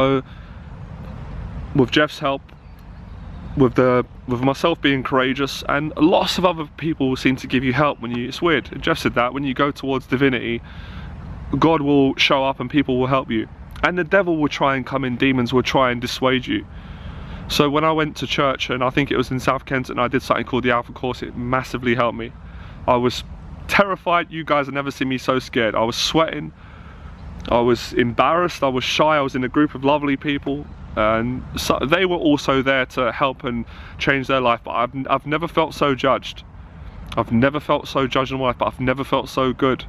So with Jeff's help, with myself being courageous, and lots of other people seem to give you help when you, it's weird, Jeff said that when you go towards divinity, God will show up and people will help you, and the devil will try and come in, demons will try and dissuade you. So when I went to church, and I think it was in South Kent, and I did something called the Alpha Course, it massively helped me. I was terrified. You guys have never seen me so scared. I was sweating, I was embarrassed, I was shy. I was in a group of lovely people, and so they were also there to help and change their life, but I've never felt so judged. I've never felt so judged in my life, but I've never felt so good.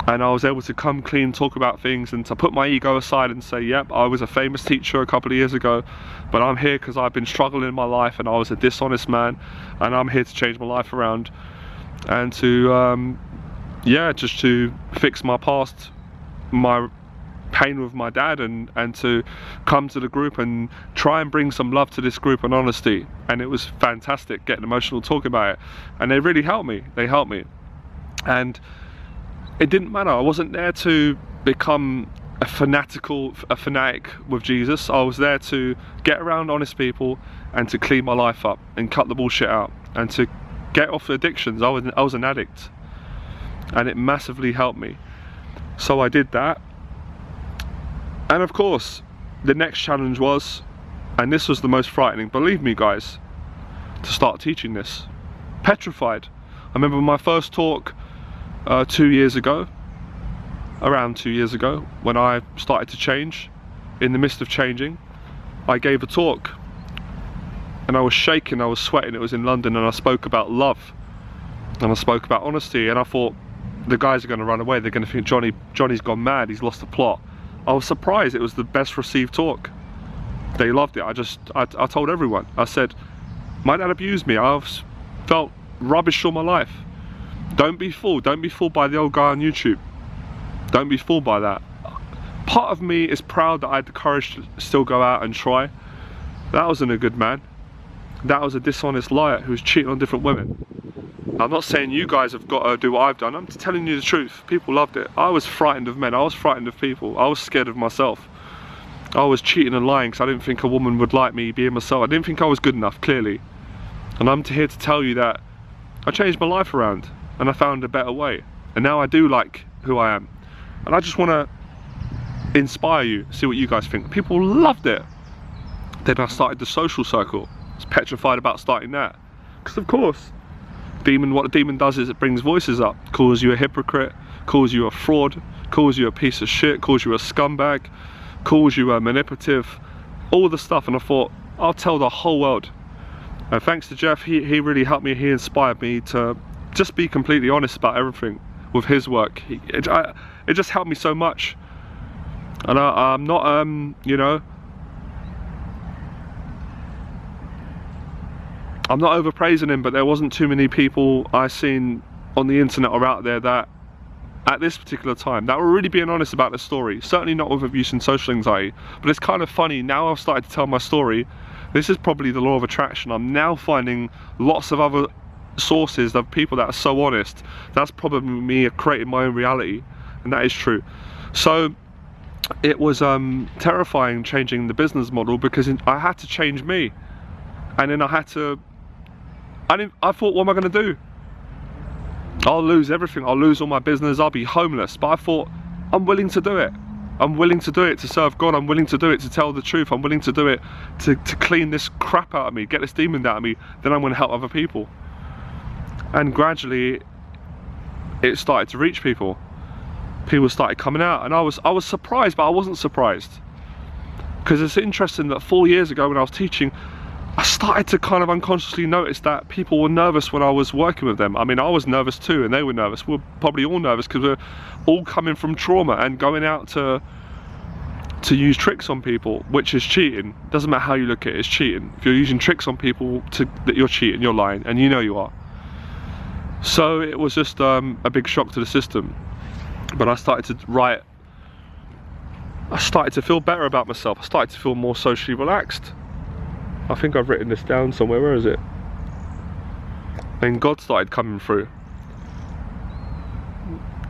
And I was able to come clean, talk about things, and to put my ego aside and say, yep, I was a famous teacher a couple of years ago, but I'm here because I've been struggling in my life and I was a dishonest man, and I'm here to change my life around, and to yeah, just to fix my past, my pain with my dad, and to come to the group and try and bring some love to this group and honesty. And it was fantastic getting emotional talking about it, and they really helped me. They helped me, and it didn't matter. I wasn't there to become a fanatic with Jesus. I was there to get around honest people and to clean my life up and cut the bullshit out and to get off addictions. I was an addict, and it massively helped me. So I did that, and of course the next challenge was, and this was the most frightening, believe me guys, to start teaching this. Petrified. I remember my first talk 2 years ago, around 2 years ago, when I started to change. In the midst of changing, I gave a talk, and I was shaking, I was sweating. It was in London, and I spoke about love, and I spoke about honesty, and I thought, the guys are going to run away, they're going to think Johnny's gone mad, he's lost the plot. I was surprised. It was the best received talk. They loved it. I told everyone. I said, my dad abused me, I've felt rubbish all my life. Don't be fooled. Don't be fooled by the old guy on YouTube. Don't be fooled by that. Part of me is proud that I had the courage to still go out and try. That wasn't a good man. That was a dishonest liar who was cheating on different women. I'm not saying you guys have got to do what I've done. I'm just telling you the truth. People loved it. I was frightened of men. I was frightened of people. I was scared of myself. I was cheating and lying because I didn't think a woman would like me being myself. I didn't think I was good enough, clearly. And I'm here to tell you that I changed my life around, and I found a better way, and now I do like who I am, and I just want to inspire you, see what you guys think. People loved it. Then I started the social circle. I was petrified about starting that, because of course what the demon does is it brings voices up, calls you a hypocrite, calls you a fraud, calls you a piece of shit, calls you a scumbag, calls you a manipulative, all the stuff. And I thought, I'll tell the whole world. And thanks to Jeff, he really helped me. He inspired me to just be completely honest about everything with his work. It just helped me so much. And I'm not, you know, I'm not overpraising him, but there wasn't too many people I seen on the internet or out there that, at this particular time, that were really being honest about the story. Certainly not with abuse and social anxiety, but it's kind of funny, now I've started to tell my story, this is probably the law of attraction. I'm now finding lots of other sources of people that are so honest. That's probably me creating my own reality, and that is true. So it was terrifying changing the business model, because I had to change me, and then I thought, what am I going to do? I'll lose everything. I'll lose all my business. I'll be homeless. But I thought, I'm willing to do it. I'm willing to do it to serve God. I'm willing to do it to tell the truth. I'm willing to do it to clean this crap out of me, get this demon out of me. Then I'm going to help other people. And gradually, it started to reach people. People started coming out, and I was surprised, but I wasn't surprised, because it's interesting that 4 years ago when I was teaching, I started to kind of unconsciously notice that people were nervous when I was working with them. I mean, I was nervous too, and they were nervous. We're probably all nervous because we're all coming from trauma and going out to use tricks on people, which is cheating. Doesn't matter how you look at it, it's cheating. If you're using tricks on people, that you're cheating, you're lying, and you know you are. So it was just a big shock to the system. But I started to write. I started to feel better about myself. I started to feel more socially relaxed. I think I've written this down somewhere. Where is it? And God started coming through.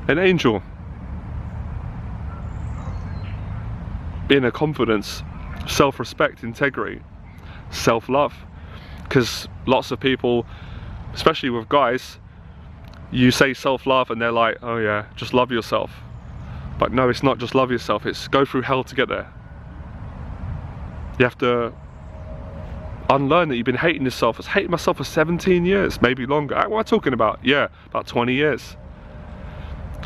An angel. inner confidence, self-respect, integrity, self-love. Because lots of people, especially with guys, you say self-love and they're like, oh yeah, just love yourself. But no, it's not just love yourself, it's go through hell to get there. You have to unlearn that you've been hating yourself. I was hating myself for 17 years, maybe longer. What am I talking about? Yeah, about 20 years.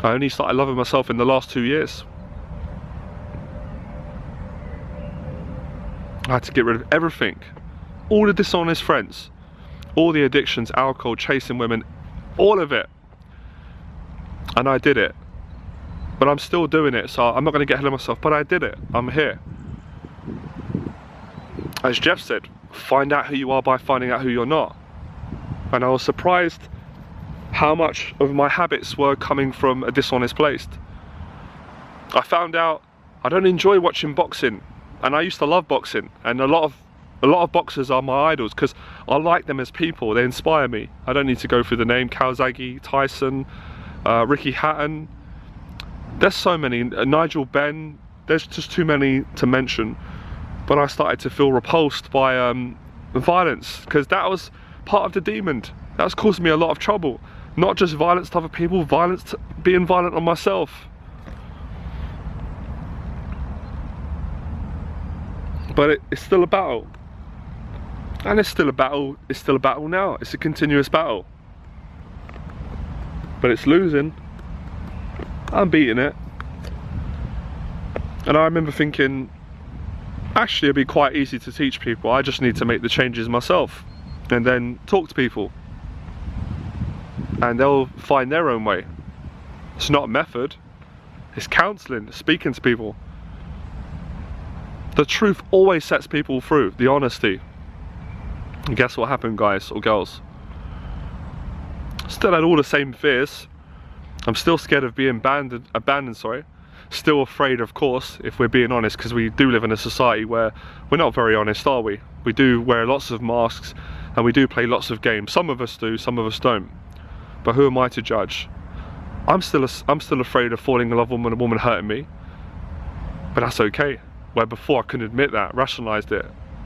I only started loving myself in the last 2 years. I had to get rid of everything. All the dishonest friends, all the addictions, alcohol, chasing women, all of it. And I did it. But I'm still doing it, so I'm not going to get ahead of myself, but I did it. I'm here. As Jeff said, find out who you are by finding out who you're not. And I was surprised how much of my habits were coming from a dishonest place. I found out I don't enjoy watching boxing, and I used to love boxing, and a lot of boxers are my idols because I like them as people. They inspire me. I don't need to go through the name: Kawasaki, Tyson, Ricky Hatton. There's so many, Nigel Benn. There's just too many to mention. But I started to feel repulsed by violence, because that was part of the demon. That was causing me a lot of trouble. Not just violence to other people, being violent on myself. But it's still a battle. And it's still a battle. It's still a battle now. It's a continuous battle. But it's losing. I'm beating it. And I remember thinking, actually it'd be quite easy to teach people. I just need to make the changes myself and then talk to people, and they'll find their own way. It's not a method, it's counselling, speaking to people. The truth always sets people through, the honesty. And guess what happened, guys or girls? Still had all the same fears. I'm still scared of being abandoned, sorry. Still afraid, of course, if we're being honest, because we do live in a society where we're not very honest, are we? We do wear lots of masks and we do play lots of games. Some of us do, some of us don't. But who am I to judge? I'm still afraid of falling in love with a woman hurting me. But that's okay. Where before I couldn't admit that, rationalised it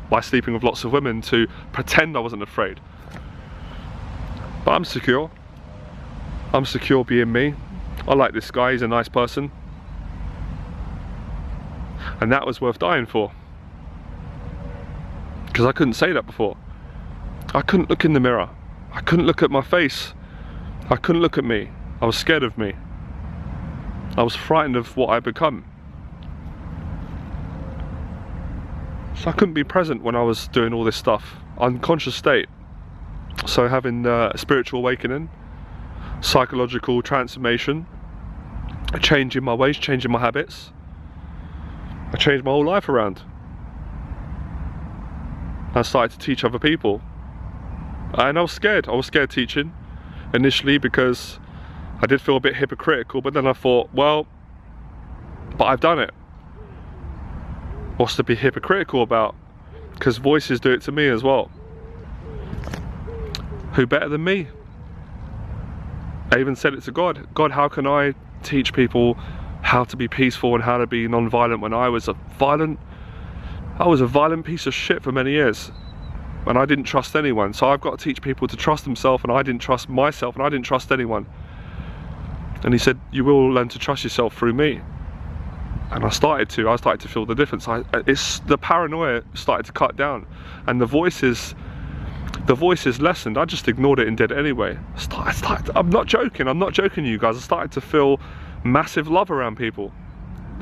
by sleeping with lots of women to pretend I wasn't afraid. But I'm secure. I'm secure being me. I like this guy, he's a nice person. And that was worth dying for. Because I couldn't say that before. I couldn't look in the mirror. I couldn't look at my face. I couldn't look at me. I was scared of me. I was frightened of what I'd become. So I couldn't be present when I was doing all this stuff. Unconscious state. So having a spiritual awakening, psychological transformation, changing my ways, changing my habits. I changed my whole life around. I started to teach other people. And I was scared teaching initially, because I did feel a bit hypocritical, but then I thought, well, but I've done it. What's to be hypocritical about? Because voices do it to me as well. Who better than me? I even said it to God. God, how can I teach people how to be peaceful and how to be non-violent when I was a violent piece of shit for many years, and I didn't trust anyone. So I've got to teach people to trust themselves, and I didn't trust myself, and I didn't trust anyone. And he said, you will learn to trust yourself through me. And I started to feel the difference. The paranoia started to cut down, and the voices lessened. I just ignored it and did it anyway. I'm not joking you guys. I started to feel massive love around people.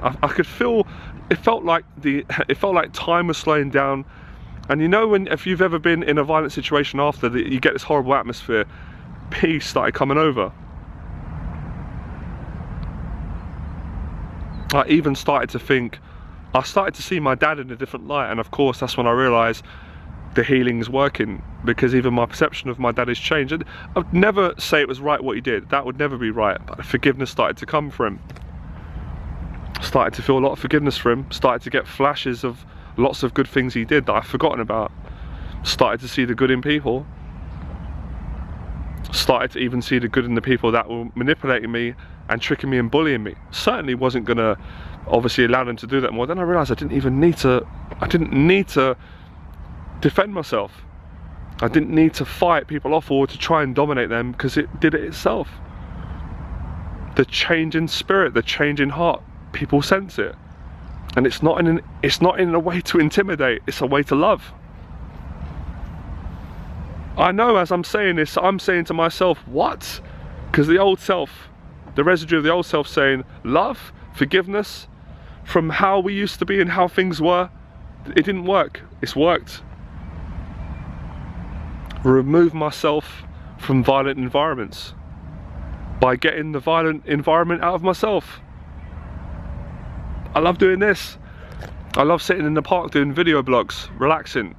I could feel, it felt like time was slowing down. And you know, if you've ever been in a violent situation after that, you get this horrible atmosphere. Peace started coming over. I even started to see my dad in a different light, and of course that's when I realised the healing's working, because even my perception of my dad has changed. And I'd never say it was right what he did, that would never be right, but forgiveness started to come for him. Started to feel a lot of forgiveness for him, started to get flashes of lots of good things he did that I've forgotten about. Started to see the good in people. Started to even see the good in the people that were manipulating me and tricking me and bullying me. Certainly wasn't gonna obviously allowed him to do that more. Then I realised I didn't need to defend myself. I didn't need to fight people off or to try and dominate them, because it did it itself. The change in spirit, the change in heart, people sense it. And it's not in a way to intimidate, it's a way to love. I know as I'm saying this, I'm saying to myself, what? Because the old self, the residue of the old self saying love, forgiveness, from how we used to be and how things were, it didn't work. It's worked. Remove myself from violent environments by getting the violent environment out of myself. I love doing this. I love sitting in the park doing video blogs, relaxing.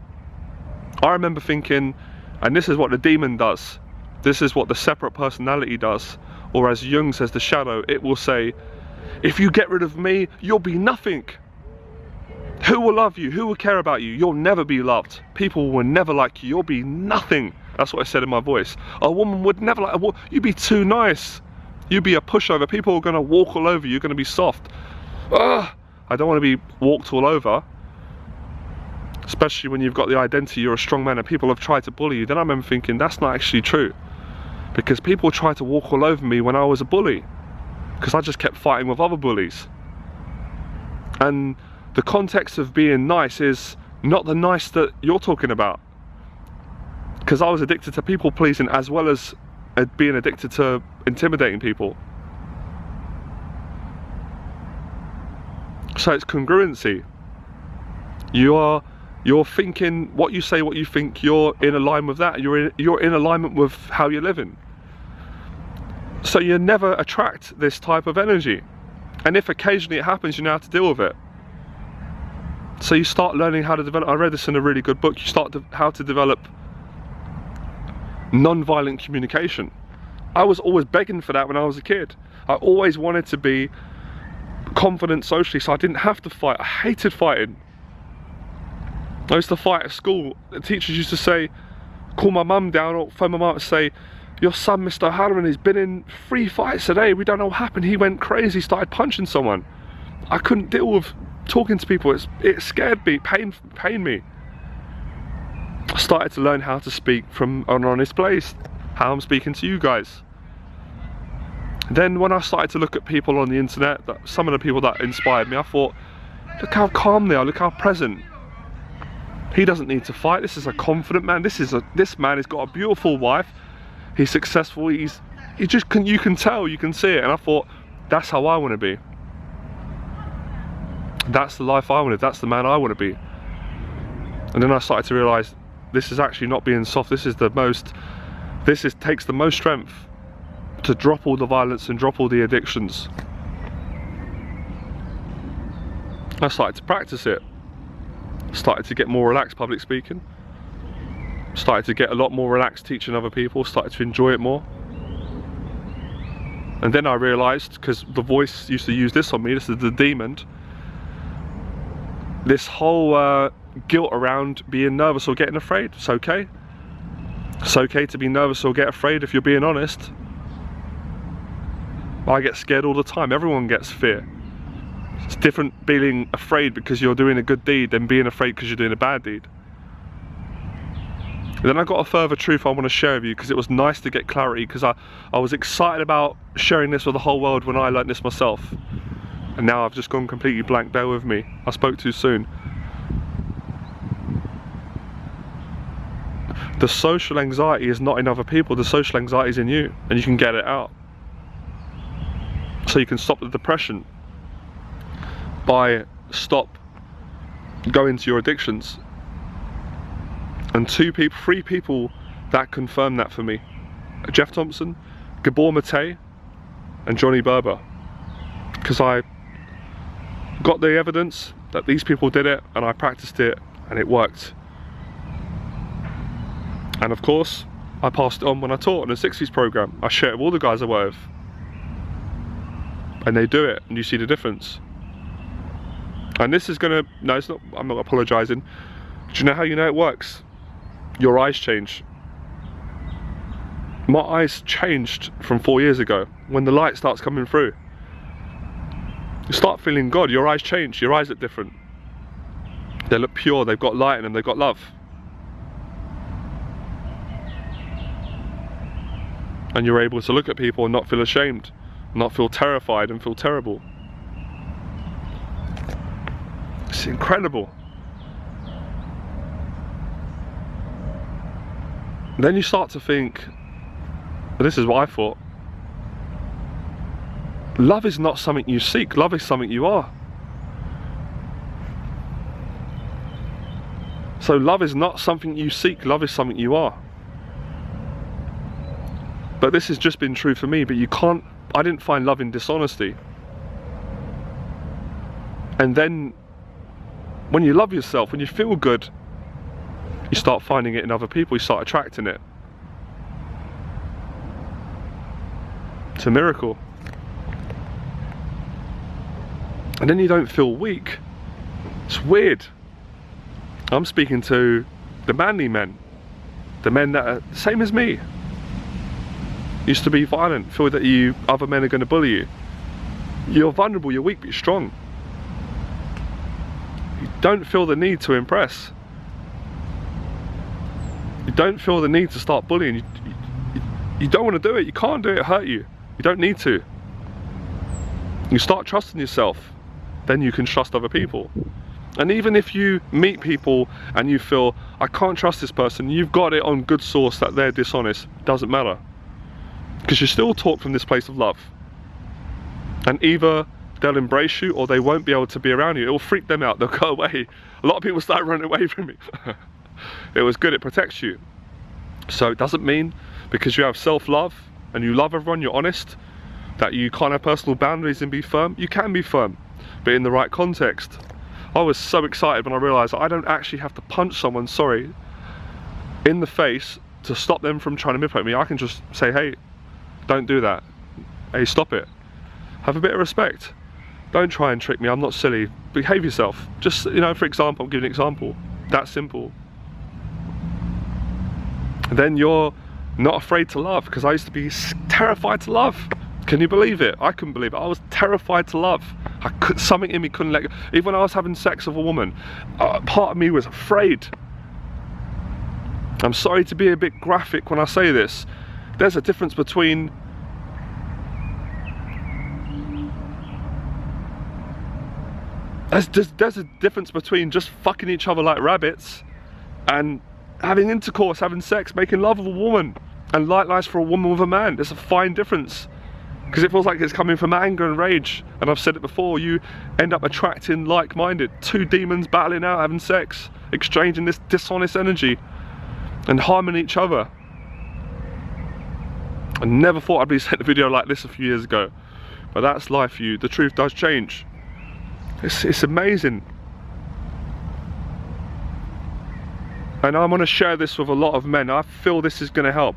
I remember thinking, and this is what the demon does, this is what the separate personality does, or as Jung says, the shadow, it will say, if you get rid of me, you'll be nothing. Who will love you? Who will care about you? You'll never be loved. People will never like you. You'll be nothing. That's what I said in my voice. A woman would never like, you'd be too nice. You'd be a pushover. People are going to walk all over you. You're going to be soft. Ugh. I don't want to be walked all over. Especially when you've got the identity, you're a strong man, and people have tried to bully you. Then I remember thinking, that's not actually true. Because people tried to walk all over me when I was a bully. Because I just kept fighting with other bullies. And the context of being nice is not the nice that you're talking about. Because I was addicted to people pleasing as well as being addicted to intimidating people. So it's congruency. You're thinking what you say, what you think, you're in alignment with that. You're in alignment with how you're living. So you never attract this type of energy. And if occasionally it happens, you know how to deal with it. So you start learning how to develop, I read this in a really good book, you start how to develop nonviolent communication. I was always begging for that when I was a kid. I always wanted to be confident socially, so I didn't have to fight. I hated fighting. I used to fight at school. The teachers used to say, call my mum down or phone my mum and say, your son Mr. O'Halloran, he's been in 3 fights today, we don't know what happened, he went crazy, started punching someone. I couldn't deal with talking to people, it scared me, pained me. I started to learn how to speak from an honest place, how I'm speaking to you guys. Then when I started to look at people on the internet, some of the people that inspired me, I thought, look how calm they are, look how present. He doesn't need to fight, this is a confident man, this man has got a beautiful wife, he's successful, you can tell, you can see it. And I thought, that's how I want to be. That's the life I want to live, that's the man I want to be. And then I started to realise, this is actually not being soft, takes the most strength to drop all the violence and drop all the addictions. I started to practice it. Started to get more relaxed public speaking. Started to get a lot more relaxed teaching other people, started to enjoy it more. And then I realised, because the voice used to use this on me, this is the demon, this whole guilt around being nervous or getting afraid. It's okay. It's okay to be nervous or get afraid if you're being honest. I get scared all the time, everyone gets fear. It's different being afraid because you're doing a good deed than being afraid because you're doing a bad deed. And then I got a further truth I want to share with you, because it was nice to get clarity, because I was excited about sharing this with the whole world when I learned this myself. And now I've just gone completely blank, bear with me. I spoke too soon. The social anxiety is not in other people, the social anxiety is in you, and you can get it out. So you can stop the depression by going to your addictions. And 3 people that confirmed that for me. Jeff Thompson, Gabor Mate, and Johnny Berba. Because I got the evidence that these people did it, and I practiced it, and it worked. And of course, I passed it on when I taught in the 60s program. I share it with all the guys I work with. And they do it, and you see the difference. And this is gonna, no, it's not, I'm not apologising. Do you know how you know it works? Your eyes change. My eyes changed from 4 years ago when the light starts coming through. You start feeling God, your eyes change, your eyes look different. They look pure, they've got light in them, they've got love. And you're able to look at people and not feel ashamed, not feel terrified and feel terrible. It's incredible. And then you start to think, this is what I thought, love is not something you seek, love is something you are. So love is not something you seek, love is something you are. But this has just been true for me, but I didn't find love in dishonesty. And then, when you love yourself, when you feel good, you start finding it in other people, you start attracting it. It's a miracle. And then you don't feel weak. It's weird. I'm speaking to the manly men, the men that are the same as me. Used to be violent, feel that other men are going to bully you. You're vulnerable, you're weak, but you're strong. You don't feel the need to impress. You don't feel the need to start bullying. You don't want to do it, you can't do it, it'll hurt you. You don't need to. You start trusting yourself, then you can trust other people. And even if you meet people and you feel, I can't trust this person, you've got it on good source that they're dishonest, doesn't matter. Because you still talk from this place of love. And either they'll embrace you or they won't be able to be around you. It will freak them out, they'll go away. A lot of people start running away from me. It was good, it protects you. So it doesn't mean because you have self-love and you love everyone, you're honest, that you can't have personal boundaries and be firm. You can be firm, but in the right context. I was so excited when I realised I don't actually have to punch someone, in the face to stop them from trying to manipulate me. I can just say, hey, don't do that. Hey, stop it. Have a bit of respect. Don't try and trick me, I'm not silly. Behave yourself. Just, for example, I'll give you an example. That simple. Then you're not afraid to love, because I used to be terrified to love. Can you believe it? I couldn't believe it. I was terrified to love. Something in me couldn't let go. Even when I was having sex with a woman, part of me was afraid. I'm sorry to be a bit graphic when I say this. There's a difference between there's a difference between just fucking each other like rabbits and having intercourse, having sex, making love with a woman, and likewise for a woman with a man. There's a fine difference. Because it feels like it's coming from anger and rage. And I've said it before, you end up attracting like-minded. Two demons battling out, having sex, exchanging this dishonest energy and harming each other. I never thought I'd be saying a video like this a few years ago. But that's life for you. The truth does change. It's amazing. And I want to share this with a lot of men. I feel this is going to help.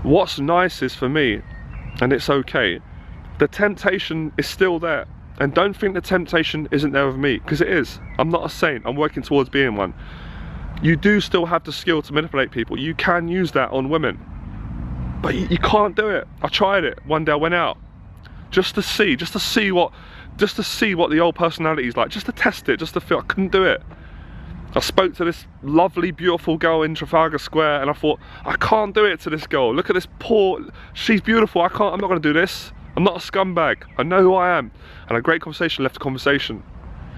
What's nice is for me, and it's okay, the temptation is still there. And don't think the temptation isn't there with me, because it is. I'm not a saint, I'm working towards being one. You do still have the skill to manipulate people. You can use that on women. But you can't do it. I tried it. One day I went out. Just to see what the old personality is like. Just to test it, just to feel. I couldn't do it. I spoke to this lovely, beautiful girl in Trafalgar Square, and I thought, I can't do it to this girl. Look at this she's beautiful, I'm not gonna do this. I'm not a scumbag, I know who I am. And a great conversation left a conversation.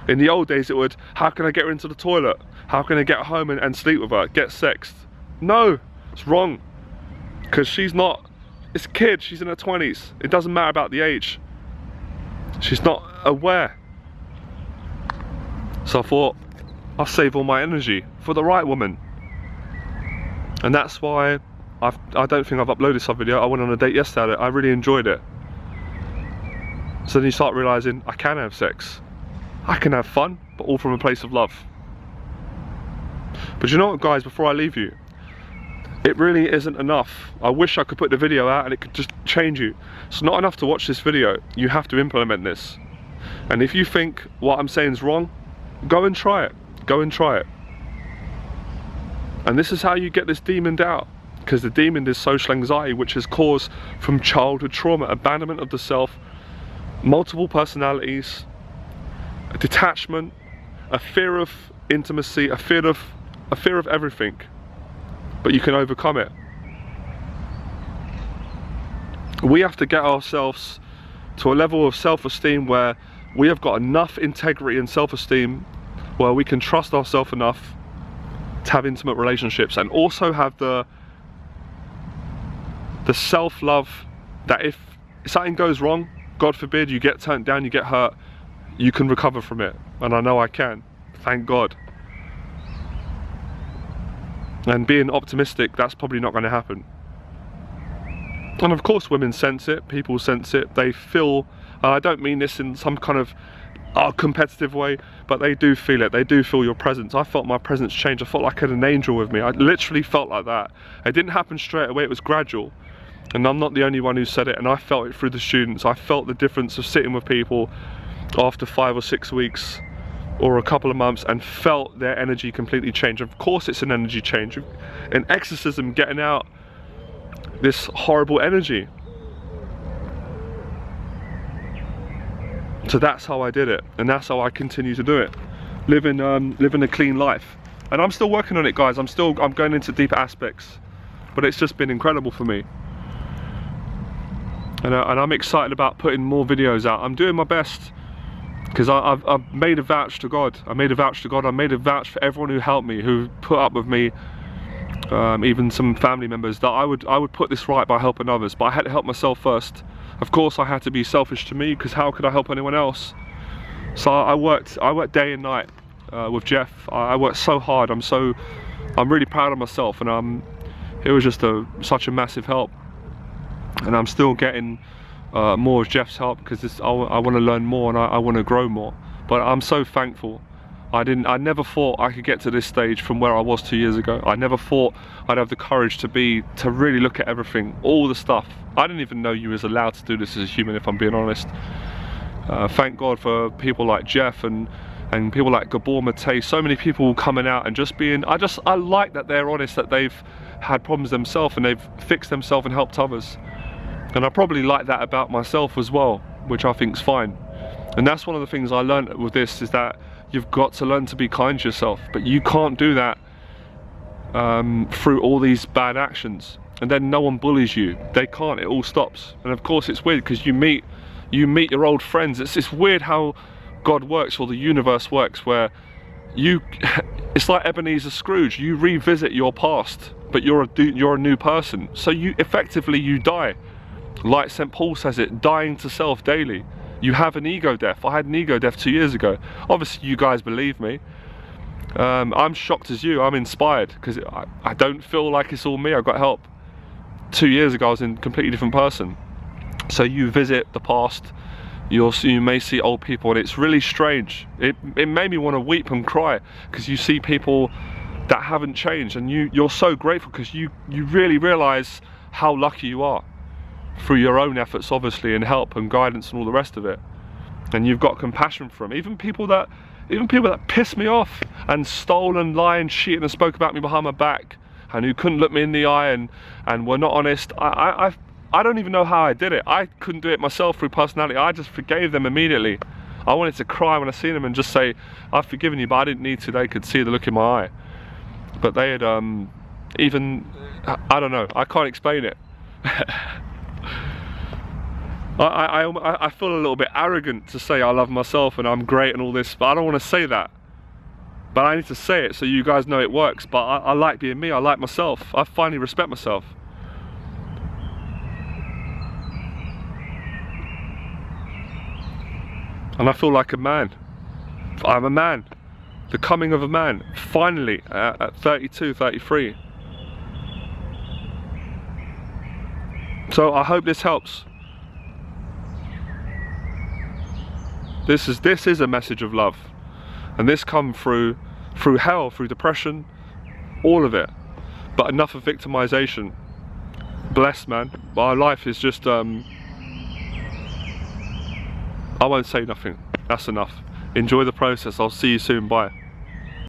In the old days it would, how can I get her into the toilet? How can I get home and sleep with her, get sexed? No, it's wrong. Because she's not, it's a kid, she's in her 20s. It doesn't matter about the age. She's not aware. So I thought, I'll save all my energy for the right woman. And that's why I don't think I've uploaded some video. I went on a date yesterday, I really enjoyed it. So then you start realising, I can have sex. I can have fun, but all from a place of love. But you know what, guys, before I leave you, it really isn't enough. I wish I could put the video out and it could just change you. It's not enough to watch this video, you have to implement this. And if you think what I'm saying is wrong, go and try it. Go and try it. And this is how you get this demon out. Because the demon is social anxiety, which is caused from childhood trauma, abandonment of the self, multiple personalities, a detachment, a fear of intimacy, a fear of everything, but you can overcome it. We have to get ourselves to a level of self-esteem where we have got enough integrity and self-esteem where we can trust ourselves enough to have intimate relationships, and also have the self-love that if something goes wrong, God forbid, you get turned down, you get hurt, you can recover from it. And I know I can, thank God. And being optimistic, that's probably not going to happen. And of course women sense it, people sense it, they feel, I don't mean this in some kind of competitive way, but they do feel it, they do feel your presence. I felt my presence change, I felt like I had an angel with me, I literally felt like that. It didn't happen straight away, it was gradual. And I'm not the only one who said it, and I felt it through the students. I felt the difference of sitting with people after 5 or 6 weeks or a couple of months and felt their energy completely change. Of course it's an energy change. An exorcism, getting out this horrible energy. So that's how I did it, and that's how I continue to do it. Living a clean life. And I'm still working on it, guys. I'm going into deeper aspects, but it's just been incredible for me. And I'm excited about putting more videos out. I'm doing my best, because I've made a vouch to God. I made a vouch to God. I made a vouch for everyone who helped me, who put up with me, even some family members, that I would put this right by helping others. But I had to help myself first. Of course, I had to be selfish to me, because how could I help anyone else? So I worked day and night with Jeff. I worked so hard. I'm really proud of myself, and it was just such a massive help. And I'm still getting more of Jeff's help, because I want to learn more, and I want to grow more. But I'm so thankful. I never thought I could get to this stage from where I was 2 years ago. I never thought I'd have the courage to really look at everything, all the stuff. I didn't even know you was allowed to do this as a human, if I'm being honest. Thank God for people like Jeff and people like Gabor Mate, so many people coming out and just being, I like that they're honest, that they've had problems themselves and they've fixed themselves and helped others. And I probably like that about myself as well, which I think's fine. And that's one of the things I learned with this, is that you've got to learn to be kind to yourself, but you can't do that through all these bad actions. And then no one bullies you. They can't, it all stops. And of course it's weird, because you meet your old friends. It's weird how God works, or the universe works, where it's like Ebenezer Scrooge. You revisit your past, but you're a new person. So you die. Like St. Paul says it, dying to self daily. You have an ego death. I had an ego death 2 years ago. Obviously you guys believe me. I'm shocked as you. I'm inspired, because I don't feel like it's all me. I got help. 2 years ago I was a completely different person. So you visit the past, you may see old people, and it's really strange. It made me want to weep and cry, because you see people that haven't changed, and you're so grateful, because you really realise how lucky you are through your own efforts, obviously, and help and guidance and all the rest of it. And you've got compassion for them. Even people that pissed me off and stole and lied and cheated and spoke about me behind my back, and who couldn't look me in the eye and were not honest. I don't even know how I did it. I couldn't do it myself through personality. I just forgave them immediately. I wanted to cry when I seen them and just say, I've forgiven you, but I didn't need to. They could see the look in my eye. But they had I don't know, I can't explain it. I feel a little bit arrogant to say I love myself and I'm great and all this, but I don't want to say that. But I need to say it so you guys know it works. But I like being me, I like myself. I finally respect myself. And I feel like a man. I'm a man. The coming of a man, finally, at 32, 33. So I hope this helps. This is a message of love, and this come through hell, through depression, all of it. But enough of victimization. Blessed, man. My life is just I won't say nothing. That's enough. Enjoy the process. I'll see you soon. Bye.